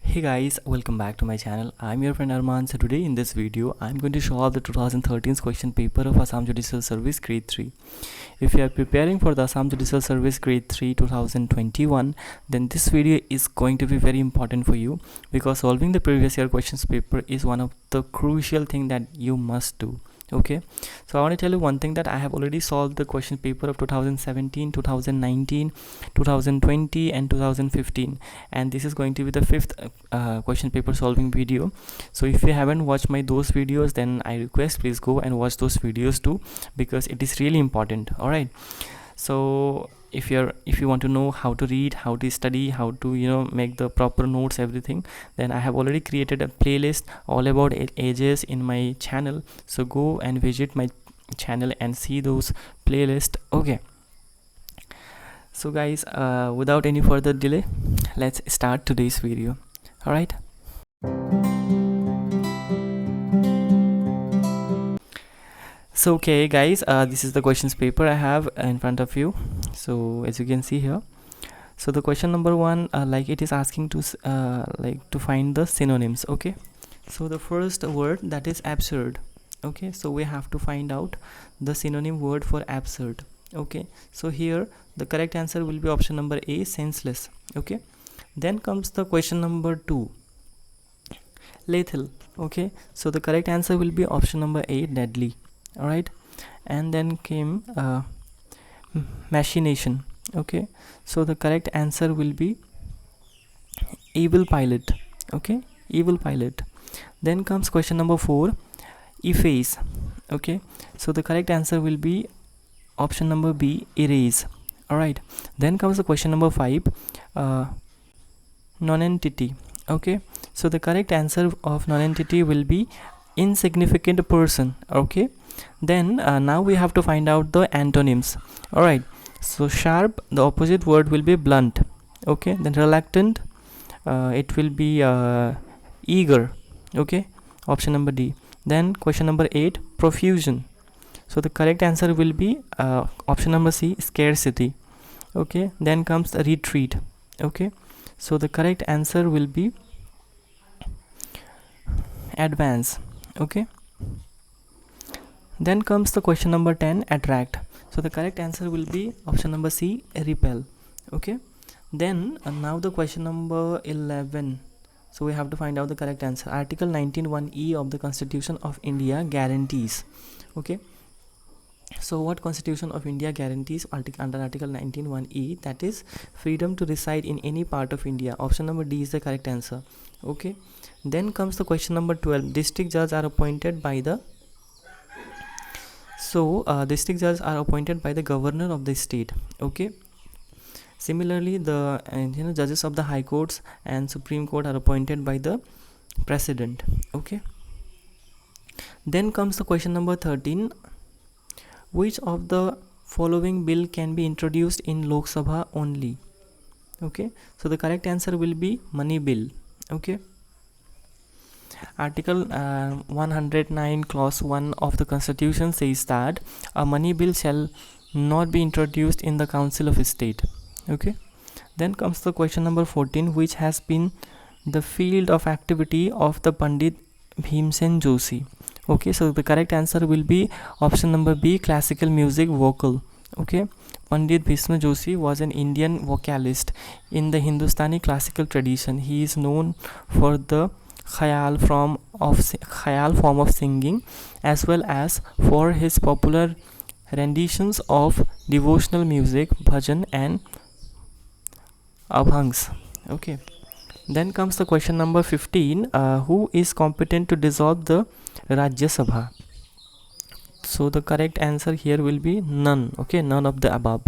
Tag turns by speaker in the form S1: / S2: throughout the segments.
S1: Hey guys, welcome back to my channel. I'm your friend Arman. So today in this video, I'm going to show off the 2013 question paper of Assam Judicial Service Grade 3. If you are preparing for the Assam Judicial Service Grade 3 2021, then this video is going to be very important for you because solving the previous year questions paper is one of the crucial thing that you must do. Okay, so I want to tell you one thing, that I have already solved the question paper of 2017, 2019, 2020 and 2015, and this is going to be the fifth question paper solving video. So if you haven't watched those videos, then I request please go and watch those videos too, because it is really important. All right, so if you want to know how to read, how to study, how to make the proper notes, everything, then I have already created a playlist all about ages in my channel. So go and visit my channel and see those playlists. Okay, so guys, without any further delay, let's start today's video. All right, so okay guys, this is the questions paper I have in front of you. So as you can see here, so the question number one, like it is asking to to find the synonyms. Okay, so the first word, that is absurd. Okay, so we have to find out the synonym word for absurd. Okay, so here the correct answer will be option number A, senseless. Okay, then comes the question number 2, lethal. Okay, so the correct answer will be option number A, deadly. All right, and then came machination. Okay, so the correct answer will be evil pilot. Okay, evil pilot. Then comes question number 4, efface. Okay, so the correct answer will be option number B, erase. All right, then comes the question number 5, nonentity. Okay, so the correct answer of nonentity will be insignificant person. Okay, then now we have to find out the antonyms. All right, so sharp, the opposite word will be blunt. Okay, then reluctant, it will be eager. Okay, option number D. Then question number 8, profusion. So the correct answer will be option number C, scarcity. Okay, then comes the retreat. Okay, so the correct answer will be advance. Okay, then comes the question number 10, attract. So the correct answer will be option number C, repel. Okay, then now the question number 11. So we have to find out the correct answer. Article 19(1)(e) of the Constitution of India guarantees. Okay, so what Constitution of India guarantees under Article 19(1)(e)? That is freedom to reside in any part of India. Option number D is the correct answer. Okay, then comes the question number 12. District judges are appointed by the district judges are appointed by the governor of the state. Okay, similarly the judges of the high courts and Supreme Court are appointed by the president. Okay, then comes the question number 13. Which of the following bill can be introduced in Lok Sabha only? Okay, so the correct answer will be money bill. Okay, Article 109 clause 1 of the Constitution says that a money bill shall not be introduced in the Council of State. Okay, then comes the question number 14, which has been the field of activity of the Pandit Bhimsen Joshi. Okay, so the correct answer will be option number B, classical music, vocal. Okay, Pandit Bhimsen Joshi was an Indian vocalist in the Hindustani classical tradition. He is known for the khayal form of singing, as well as for his popular renditions of devotional music, bhajan and abhangs. Okay, then comes the question number 15. Who is competent to dissolve the Rajya Sabha? So the correct answer here will be none. Okay, none of the above.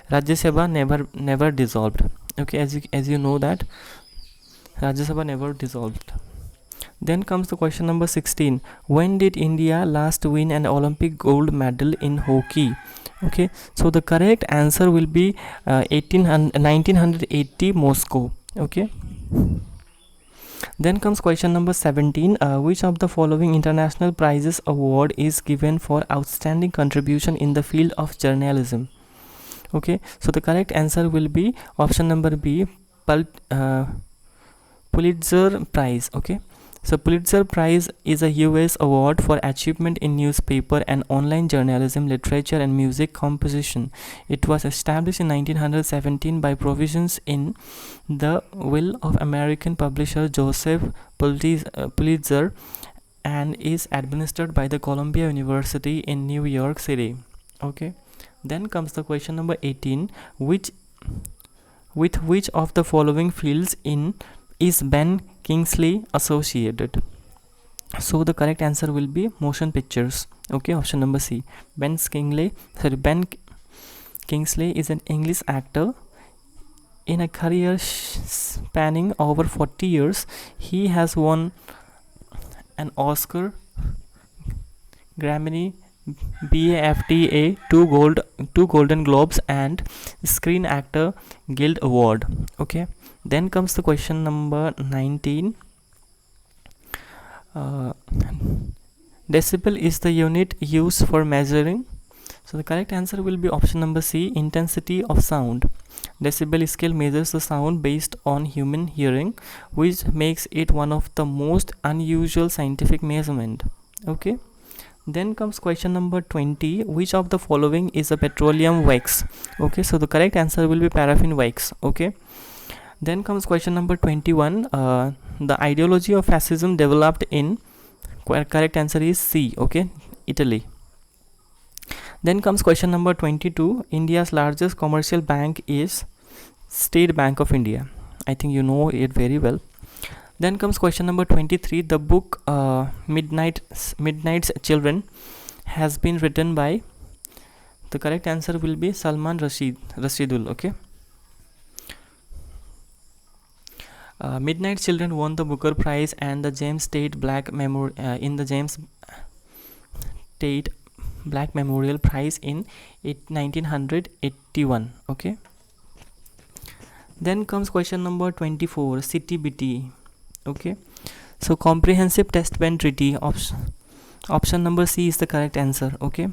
S1: Rajya Sabha never dissolved. Okay, as you know that Rajya Sabha never dissolved. Then comes the question number 16. When did India last win an Olympic gold medal in hockey? Okay, so the correct answer will be 1980 Moscow. Okay, then comes question number 17. Which of the following international prizes award is given for outstanding contribution in the field of journalism? Okay, so the correct answer will be option number B, Pulitzer Prize. Okay, so Pulitzer Prize is a US award for achievement in newspaper and online journalism, literature, and music composition. It was established in 1917 by provisions in the will of American publisher Joseph Pulitzer, and is administered by the Columbia University in New York City. Okay, then comes the question number 18. With which of the following fields is Ben Kingsley associated? So the correct answer will be motion pictures. Okay, option number C. Ben Kingsley is an English actor. In a career spanning over 40 years, he has won an Oscar, Grammy, BAFTA, two Golden Globes, and Screen Actor Guild Award. Okay, then comes the question number 19. Decibel is the unit used for measuring. So the correct answer will be option number C, intensity of sound. Decibel scale measures the sound based on human hearing, which makes it one of the most unusual scientific measurement. Okay, then comes question number 20. Which of the following is a petroleum wax? Okay, so the correct answer will be paraffin wax. Okay, then comes question number 21. The ideology of fascism developed in, correct answer is C. Okay, Italy. Then comes question number 22. India's largest commercial bank is State Bank of India. I think you know it very well. Then comes question number 23. The book Midnight's Children has been written by, the correct answer will be Salman Rushdie. Okay. Midnight Children won the Booker Prize and the James Tate Black Memorial Prize in 1981. Okay. Then comes question number 24. CTBT. Okay, so Comprehensive Test Ban Treaty, option number C is the correct answer. Okay,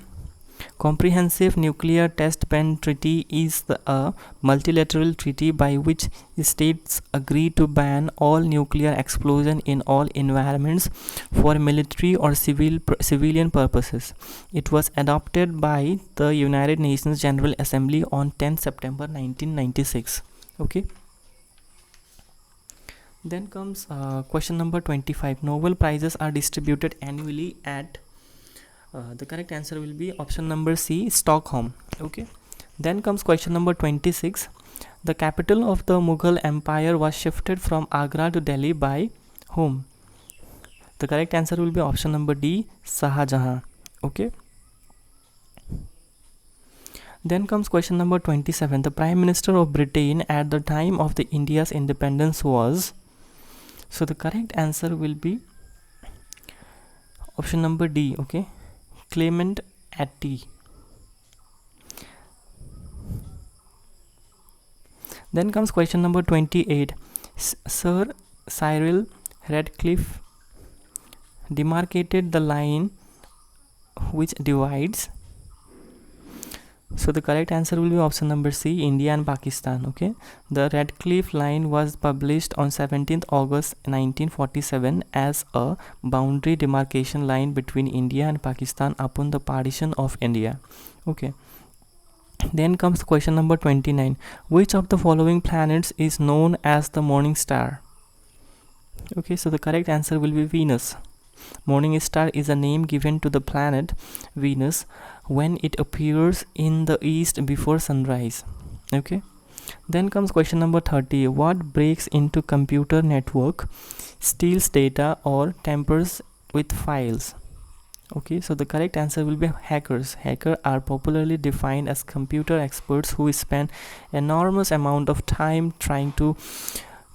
S1: Comprehensive Nuclear Test Ban Treaty is a multilateral treaty by which states agree to ban all nuclear explosion in all environments for military or civilian purposes. It was adopted by the United Nations General Assembly on 10 September 1996. Okay. Then comes question number 25. Nobel Prizes are distributed annually at, the correct answer will be option number C, Stockholm. Okay. Then comes question number 26. The capital of the Mughal Empire was shifted from Agra to Delhi by whom? The correct answer will be option number D, Shah Jahan. Okay. Then comes question number 27. The Prime Minister of Britain at the time of the India's independence was, so the correct answer will be option number D. Okay, Clement Attlee. Then comes question number 28. Sir Cyril Radcliffe demarcated the line which divides. So the correct answer will be option number C, India and Pakistan. Okay, the Radcliffe line was published on 17th August 1947 as a boundary demarcation line between India and Pakistan upon the partition of India. Okay. Then comes question number 29. Which of the following planets is known as the morning star? Okay, so the correct answer will be Venus. Morning star is a name given to the planet Venus when it appears in the east before sunrise. Okay. Then comes question number 30. What breaks into computer network, steals data, or tampers with files? Okay, so the correct answer will be hackers. Hackers are popularly defined as computer experts who spend enormous amount of time trying to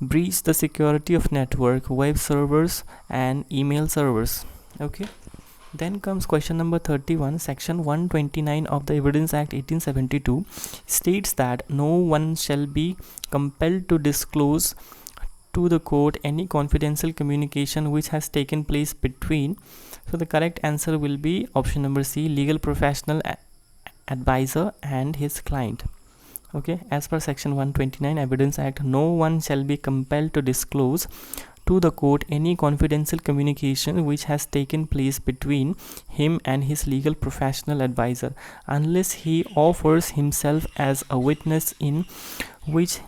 S1: breach the security of network, web servers, and email servers. Okay. Then comes question number 31. Section 129 of the Evidence Act 1872 states that no one shall be compelled to disclose to the court any confidential communication which has taken place between. So the correct answer will be option number C, legal professional advisor and his client. Okay, as per section 129 Evidence Act, no one shall be compelled to disclose to the court any confidential communication which has taken place between him and his legal professional advisor, unless he offers himself as a witness, in which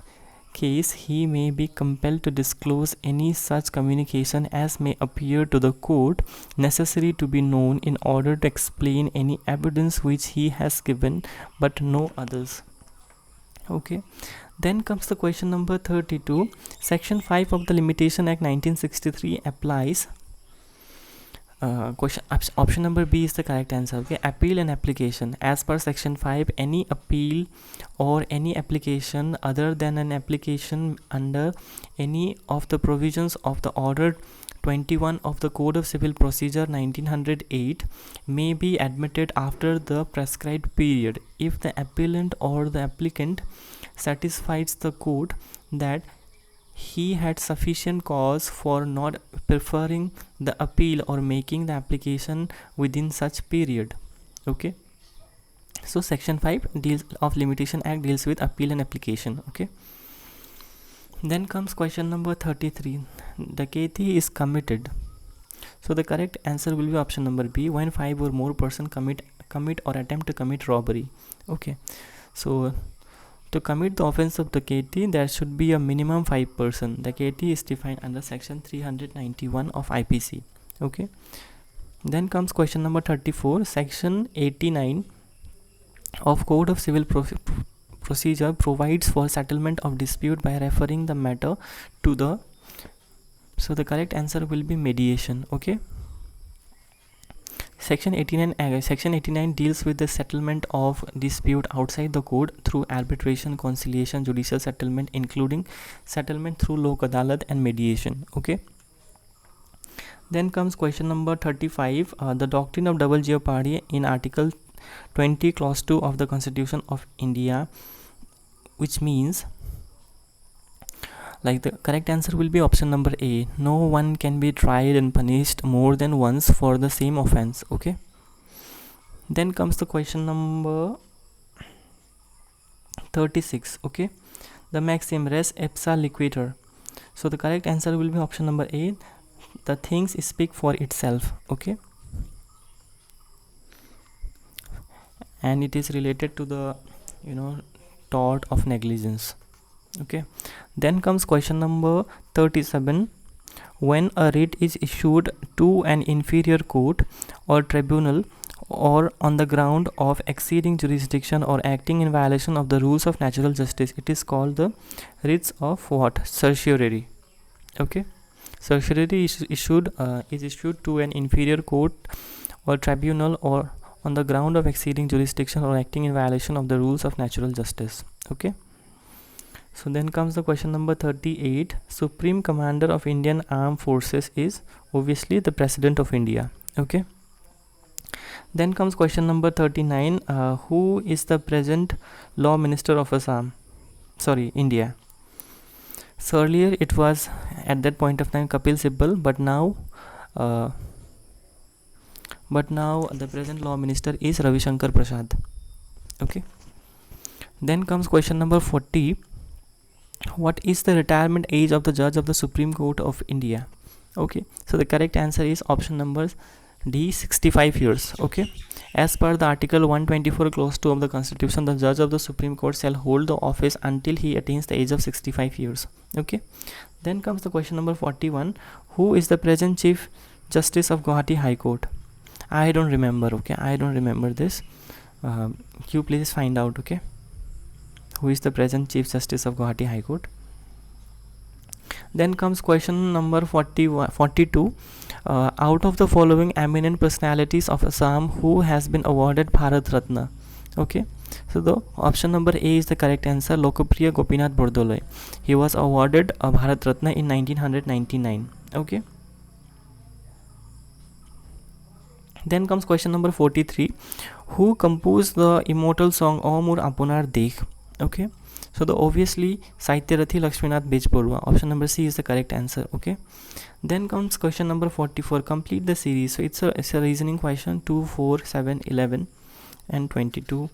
S1: case he may be compelled to disclose any such communication as may appear to the court necessary to be known in order to explain any evidence which he has given, but no others. Okay, then comes the question number 32. Section 5 of the Limitation Act 1963 applies. Option number B is the correct answer. Okay, appeal and application. As per section 5, any appeal or any application other than an application under any of the provisions of the order 21 of the Code of Civil Procedure 1908 may be admitted after the prescribed period if the appellant or the applicant satisfies the court that he had sufficient cause for not preferring the appeal or making the application within such period. Okay, so section 5 of Limitation Act deals with appeal and application. Okay, then comes question number 33. Dacoity is committed. So the correct answer will be option number B, when 5 or more person commit or attempt to commit robbery. Okay, so to commit the offense of dacoity, there should be a minimum 5 person. Dacoity is defined under section 391 of IPC. Okay, then comes question number 34. Section 89 of Code of Civil Procedure provides for settlement of dispute by referring the matter to the, so the correct answer will be mediation. Okay, Section 89 deals with the settlement of dispute outside the court through arbitration, conciliation, judicial settlement, including settlement through lok adalat and mediation. Okay, then comes question number 35. The doctrine of double jeopardy in Article 20 Clause 2 of the Constitution of India, which means, like, the correct answer will be option number A. No one can be tried and punished more than once for the same offense. Okay, then comes the question number 36. Okay, the maxim res ipsa liquidator. So the correct answer will be option number A. The things speak for itself. Okay, and it is related to the tort of negligence. Okay, then comes question number 37. When a writ is issued to an inferior court or tribunal or on the ground of exceeding jurisdiction or acting in violation of the rules of natural justice, it is called the writs of what? Certiorari. Okay, certiorari is issued to an inferior court or tribunal or on the ground of exceeding jurisdiction or acting in violation of the rules of natural justice. Okay, so then comes the question number 38. Supreme Commander of Indian Armed Forces is obviously the President of India. Okay, then comes question number 39. Who is the present Law Minister of India? So earlier it was, at that point of time, Kapil Sibal, but now the present Law Minister is Ravi Shankar Prasad. Okay, then comes question number 40. What is the retirement age of the Judge of the Supreme Court of India? Okay, so the correct answer is option number D, 65 years. Okay, as per the Article 124 Clause 2 of the Constitution, the Judge of the Supreme Court shall hold the office until he attains the age of 65 years. Okay, then comes the question number 41. Who is the present Chief Justice of Guwahati High Court? I don't remember. Okay, I don't remember this. You please find out. Okay, who is the present Chief Justice of Guwahati High Court? Then comes question number 42. Out of the following eminent personalities of Assam, who has been awarded Bharat Ratna? Okay, so the option number A is the correct answer. Lokapriya Gopinath Bordoloi. He was awarded a Bharat Ratna in 1999. Okay, then comes question number 43. Who composed the immortal song O Mor Apunar Dekh? Okay, so the obviously Saityarathi Lakshminath Bejbarua. Option number C is the correct answer. Okay, then comes question number 44. Complete the series. So it's a reasoning question, 2, 4, 7, 11 and 22.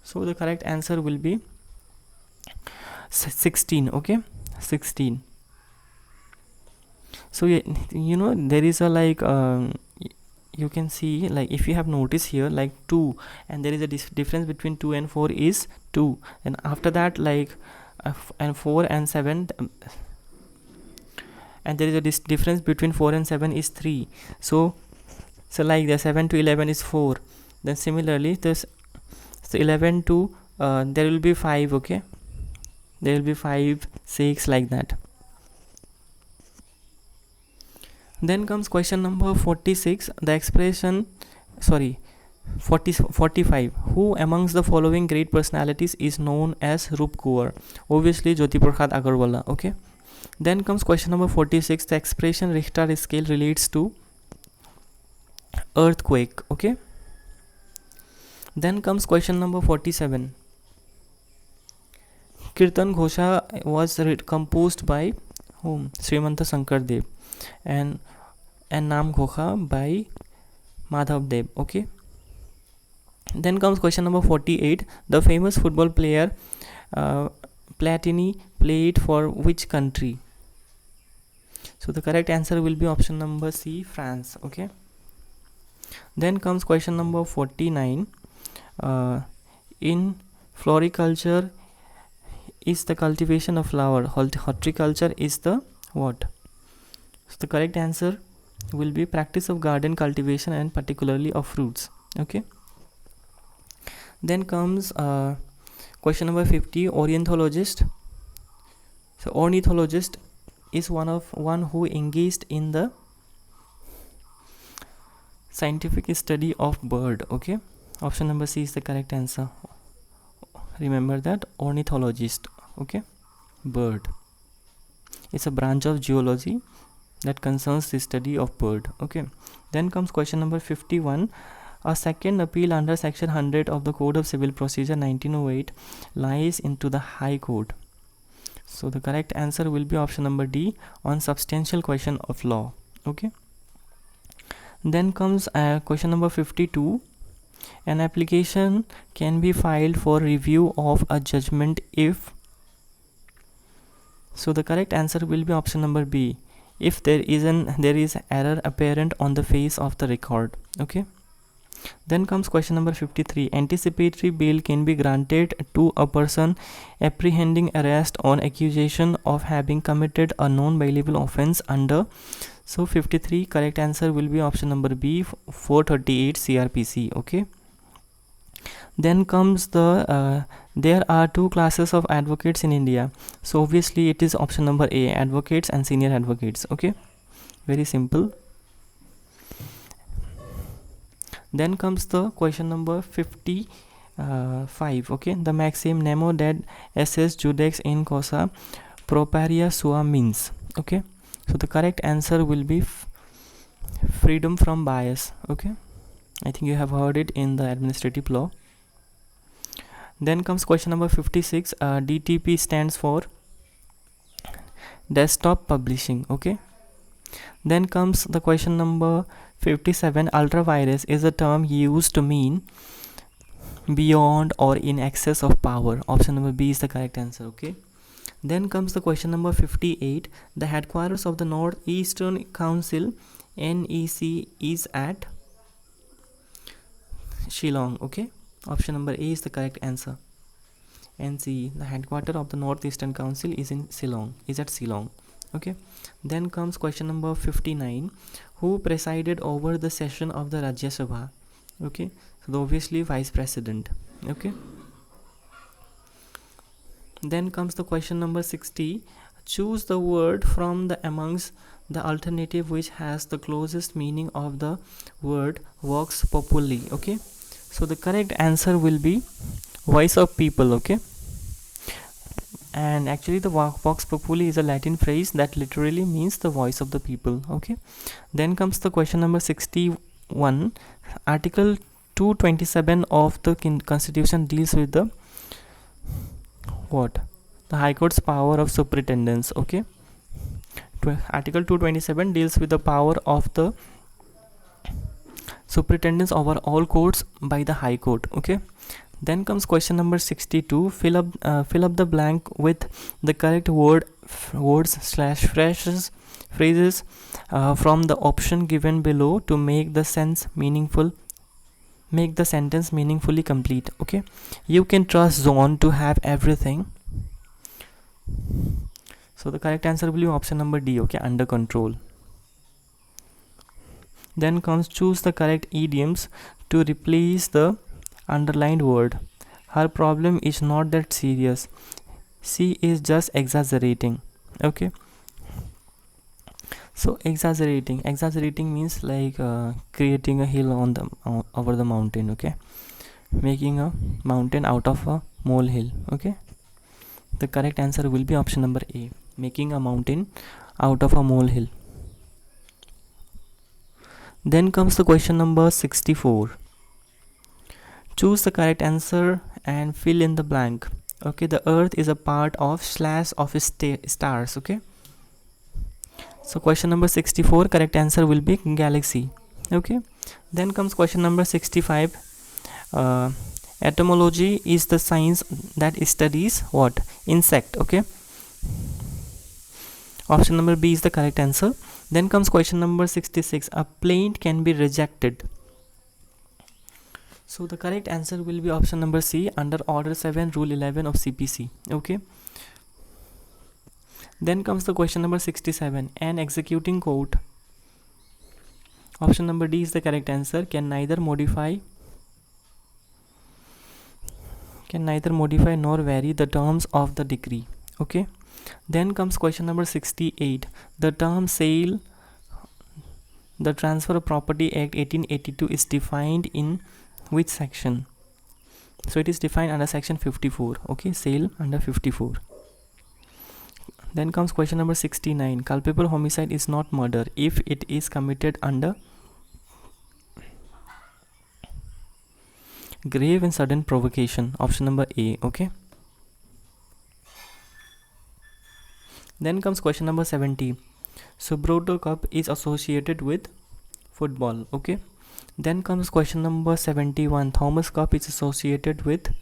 S1: So the correct answer will be 16. Okay, 16. So you know there is a like you can see, like if you have noticed here, like 2, and there is a difference between 2 and 4 is 2, and after that like and 4 and 7, and there is a difference between 4 and 7 is 3. So like the 7 to 11 is 4. Then similarly this, so 11 to there will be 5. Okay, there will be 5, 6, like that. Then comes question number 46. The expression, 45. Who amongst the following great personalities is known as Rup Kaur? Obviously Jyoti Prasad Agarwala. Okay. Then comes question number 46. The expression Richter scale relates to earthquake. Okay. Then comes question number 47. Kirtan Ghosha was composed by whom? Srimanta Shankar Dev, and Naam Ghosha by Madhav Dev. Okay. Then comes question number 48. The famous football player Platini played for which country? So the correct answer will be option number C, France. Okay. Then comes question number 49. In floriculture is the cultivation of flower. Horticulture is the what? So the correct answer will be practice of garden cultivation, and particularly of fruits. Okay. Then comes question number 50. Ornithologist. So ornithologist is one who engaged in the scientific study of bird. Okay. Option number C is the correct answer. Remember that, ornithologist. Okay, bird. It's a branch of geology that concerns the study of bird. Okay. Then comes question number 51. A second appeal under section 100 of the Code of Civil Procedure 1908 lies into the High Court. So the correct answer will be option number D, on substantial question of law. Okay. Then comes question number 52. An application can be filed for review of a judgment if. So the correct answer will be option number B, if there is error apparent on the face of the record. Okay. Then comes question number 53. Anticipatory bail can be granted to a person apprehending arrest on accusation of having committed a non-bailable offence under. So 53, correct answer will be option number B, 438 CRPC. Okay. Then comes the there are two classes of advocates in India. So obviously it is option number A, advocates and senior advocates. Okay, very simple. Then comes the question number 55. Okay, the maxim nemo dat esse judex in causa proparia sua means. Okay, so the correct answer will be freedom from bias. Okay, I think you have heard it in the administrative law. Then comes question number 56. DTP stands for desktop publishing. Okay. Then comes the question number 57. Ultravirus is a term used to mean beyond or in excess of power. Option number B is the correct answer. Okay. Then comes the question number 58. The headquarters of the Northeastern Council NEC is at Shillong. Okay. Option number A is the correct answer. NC, the headquarters of the Northeastern Council is at Shillong. Okay. Then comes question number 59. Who presided over the session of the Rajya Sabha? Okay. So obviously Vice President. Okay. Then comes the question number 60. Choose the word from the amongst the alternative which has the closest meaning of the word vox populi. Okay. So the correct answer will be voice of people. Okay. And actually the vox populi is a Latin phrase that literally means the voice of the people. Okay. Then comes the question number 61. Article 227 of the Constitution deals with the what? The High Court's power of superintendence. Okay. Article 227 deals with the power of the superintendence over all courts by the High Court. Okay. Then comes question number 62. Fill up the blank with the correct words slash phrases from the option given below to make the sentence meaningfully complete. Okay, you can trust Zone to have everything. So the correct answer will be option number D. Okay, under control. Then comes choose the correct idioms to replace the underlined word. Her problem is not that serious. She is just exaggerating. Okay. So exaggerating means like creating a hill on the over the mountain. Okay, making a mountain out of a molehill. Okay, the correct answer will be option number A, making a mountain out of a molehill. Then comes the question number 64. Choose the correct answer and fill in the blank. Okay, the earth is a part of slash of stars. Okay, so question number 64, correct answer will be galaxy. Okay, then comes question number 65. Etymology is the science that studies what? Insect. Okay, option number B is the correct answer. Then comes question number 66. A plaint can be rejected. So the correct answer will be option number C, under order 7 rule 11 of CPC. Okay, then comes the question number 67. An executing court, option number D is the correct answer, can neither modify nor vary the terms of the decree. Okay, then comes question number 68. The term sale, the Transfer of Property Act 1882 is defined in which section? So it is defined under section 54. Okay, sale under 54. Then comes question number 69. Culpable homicide is not murder if it is committed under grave and sudden provocation. Option number A. Okay, then comes question number 70. Subrata Cup is associated with football. Okay, then comes question number 71. Thomas Cup is associated with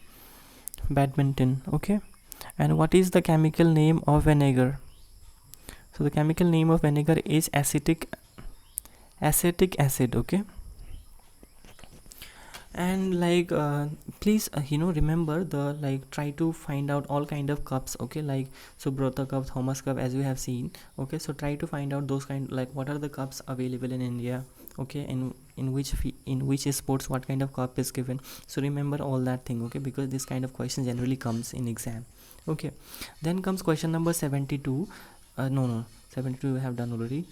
S1: badminton. Okay, and what is the chemical name of vinegar? So the chemical name of vinegar is acetic acid. Okay, and like please remember the like try to find out all kind of cups. Okay, like Subrata Cup, Thomas Cup, as we have seen. Okay, so try to find out those kind, like what are the cups available in India. Okay, in which sports what kind of cup is given. So remember all that thing. Okay, because this kind of question generally comes in exam. Okay, then comes question number 72. 72 we have done already.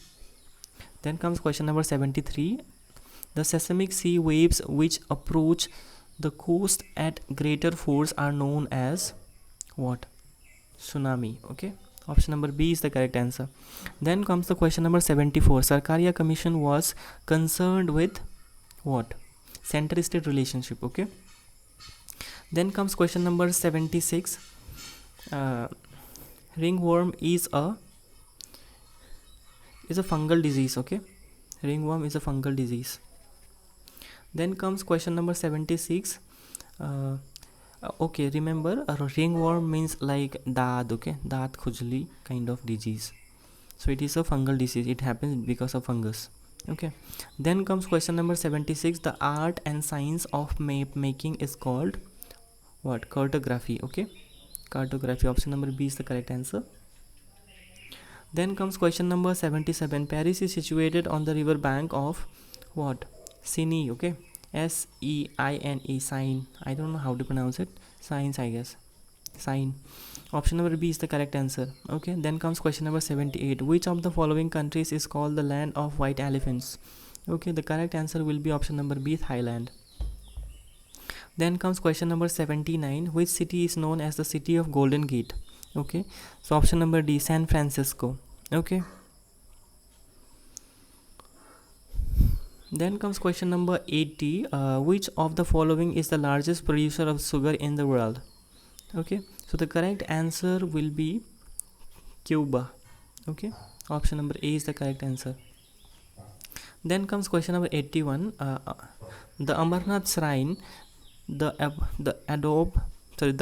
S1: Then comes question number 73. The seismic sea waves which approach the coast at greater force are known as what? Tsunami. Okay, option number B is the correct answer. Then comes the question number 74. Sarkaria Commission was concerned with what? Center-state relationship. Okay, then comes question number 76. Ringworm is a fungal disease. Okay, ringworm is a fungal disease. Then comes question number 76. Okay, remember ringworm means like daad. Okay, daad khujli kind of disease. So it is a fungal disease. It happens because of fungus. Okay, then comes question number 76. The art and science of map making is called what? Cartography. Okay, cartography. Option number B is the correct answer. Then comes question number 77. Paris is situated on the river bank of what? Seine. Okay, Seine, Seine. I don't know how to pronounce it. Science, I guess. Seine. Option number B is the correct answer. Okay, then comes question number 78. Which of the following countries is called the land of white elephants? Okay, the correct answer will be option number B, Thailand. Then comes question number 79. Which city is known as the city of Golden Gate? Okay, so option number D, San Francisco. Okay, then comes question number 80. Which of the following is the largest producer of sugar in the world? Okay, so the correct answer will be Cuba. Okay, option number A is the correct answer. Then comes question number 81. The Amarnath Shrine the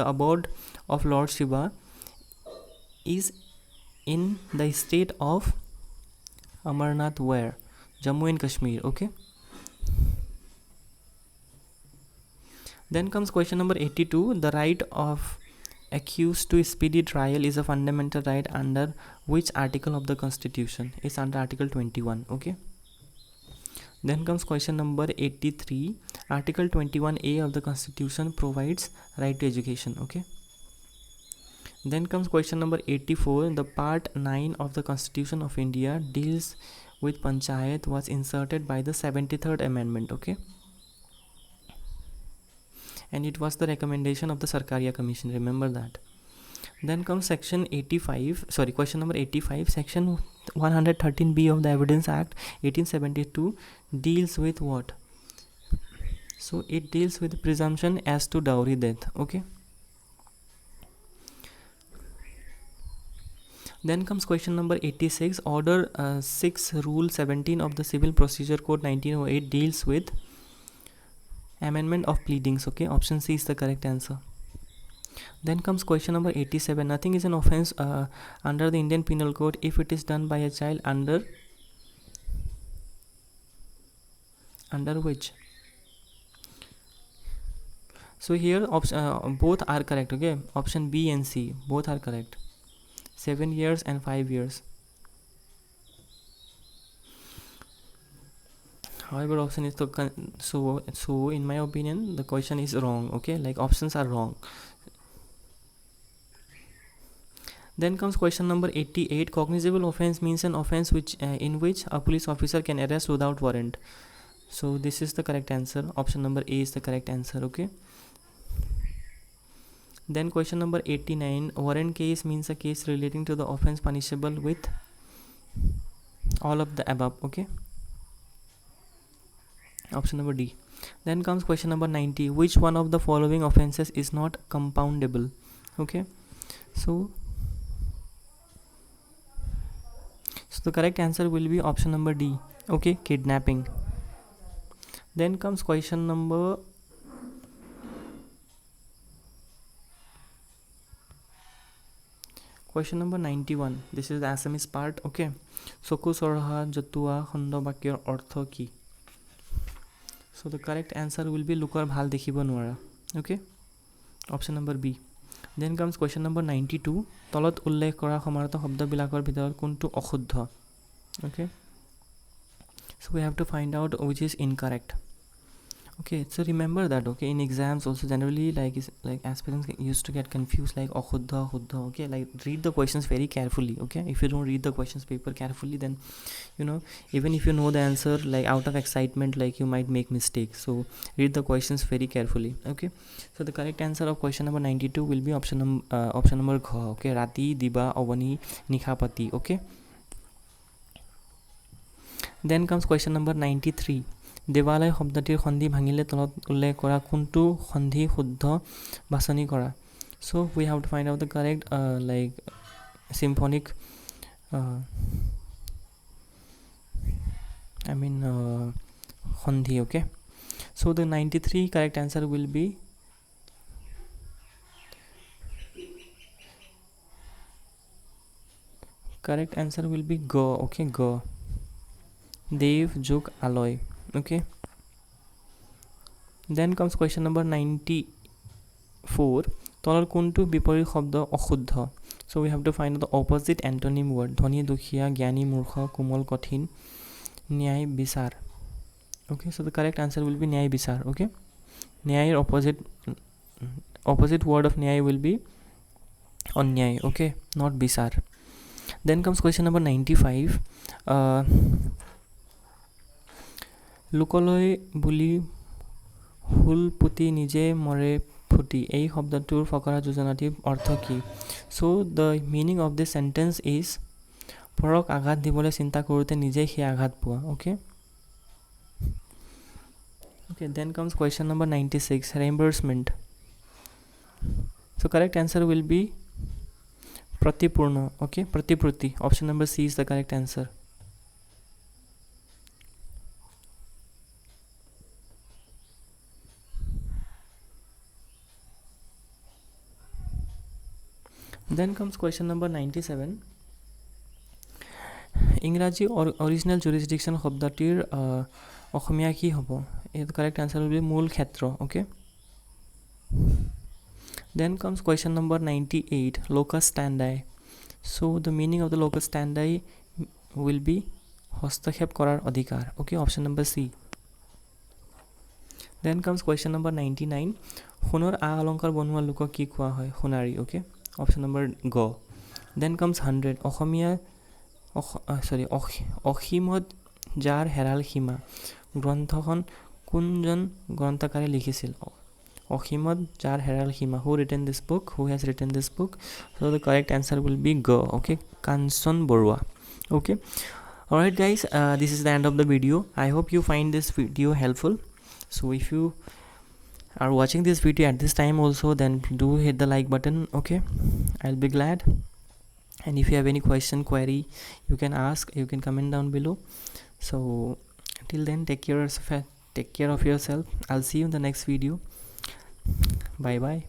S1: abode of Lord Shiva is in the state of Amarnath, where? Jammu and Kashmir. Okay. Then comes question number 82. The right of accused to speedy trial is a fundamental right under which article of the Constitution? It's under Article 21. Okay. Then comes question number 83. Article 21A of the Constitution provides right to education. Okay. Then comes question number 84. The part 9 of the Constitution of India deals with Panchayat was inserted by the 73rd Amendment. Okay. And it was the recommendation of the Sarkaria Commission. Remember that. Then comes question number 85. Section 113B of the Evidence Act 1872 deals with what? So it deals with presumption as to dowry death. Okay. Then comes question number 86. Order 6 Rule 17 of the Civil Procedure Code 1908 deals with amendment of pleadings. Okay, option C is the correct answer. Then comes question number 87. Nothing is an offense under the Indian Penal Code if it is done by a child under which? So here both are correct. Okay, option B and C both are correct. 7 years and 5 years. However, option is so in my opinion the question is wrong. Okay, like options are wrong. Then comes question number 88. Cognizable offense means an offense in which a police officer can arrest without warrant. So this is the correct answer. Option number A is the correct answer. Okay. Then question number 89. Warrant case means a case relating to the offense punishable with all of the above. Okay. Option number D. Then comes question number 90. Which one of the following offenses is not compoundable? Okay. So the correct answer will be option number D. Okay, kidnapping. Then comes question number 91. This is the Assamese part. Okay. Soku sorha jatua khondo bakyor ortho ki. So the correct answer will be lukar bhal dekhibo nwara. Okay. Option number B. Then comes question number 92. Tolot ullekh kora samartha shobda bilakor bhitorot kuntu oshuddha. Okay. So we have to find out which is incorrect. Okay, so remember that. Okay, in exams also generally like aspirants used to get confused like oshuddha, shuddha. Okay, like read the questions very carefully. Okay, if you don't read the questions paper carefully, then even if you know the answer, like out of excitement, like you might make mistakes. So read the questions very carefully. Okay, so the correct answer of question number 92 will be option number G. Okay, Rati, Diba, Avani, Nikhapati. Okay. Then comes question number 93. দেৱালয় শব্দটিৰ সন্ধি ভাঙিলে তলত উল্লেখ কৰা কোনটো সন্ধি শুদ্ধ বাছনি কৰা. So we have to find out the correct like symphonic sandhi. Okay, so the 93 correct answer will be go. Okay, go. Dev juk aloy. Okay, then comes question number 94. তলৰ কোনটো বিপৰীত শব্দ অশুদ্ধ. So we have to find out the opposite antonym word. ধনী দুখীয়া, জ্ঞানী মূৰ্খ, কোমল কঠিন, ন্যায় বিচাৰ. Okay, so the correct answer will be ন্যায় বিচাৰ. Okay, ন্যায়ৰ opposite word of ন্যায় will be অন্যায়. Okay, not বিচাৰ. Then comes question number 95. লোকলৈ বুলি হুল পুতি নিজে মৰে ফুটি এই শব্দটোৰ ফকৰা যোজনাটিৰ অৰ্থ কি? So the meaning of this sentence is পৰক আঘাত দিবলৈ চিন্তা কৰোঁতে নিজে সেই আঘাত পোৱা. Okay, then comes question number 96. Reimbursement. So correct answer will be pratipurna. Okay, pratipruti. Option number C is the correct answer. Then comes question number 97. ইংৰাজী অৰিজিনেল জুৰিছডিকশ্যন শব্দটিৰ অসমীয়া কি হ'ব? The correct answer will be মূল ক্ষেত্ৰ. Okay. Then comes question number 98. Locus standi. So the meaning of the locus standi will be হস্তক্ষেপ কৰাৰ অধিকাৰ. Okay, option number C. Then comes question number 99. সোণৰ আ অলংকাৰ বনোৱা লোকক কি কোৱা হয়? সোণাৰী. Okay, option number G. Then comes 100. অসীমত যাৰ হেৰাল সীমা গ্ৰন্থখন কোনজন গ্ৰন্থকাৰে লিখিছিল? অসীমত যাৰ হেৰাল সীমা. Who written this book? Who has written this book? So the correct answer will be G. Okay, Kanchan Barua. Okay. Alright guys, this is the end of the video. I hope you find this video helpful. So if you are watching this video at this time also, then do hit the like button. Okay, I'll be glad. And if you have any question, query, you can ask, you can comment down below. So till then, take care of yourself. I'll see you in the next video. Bye bye.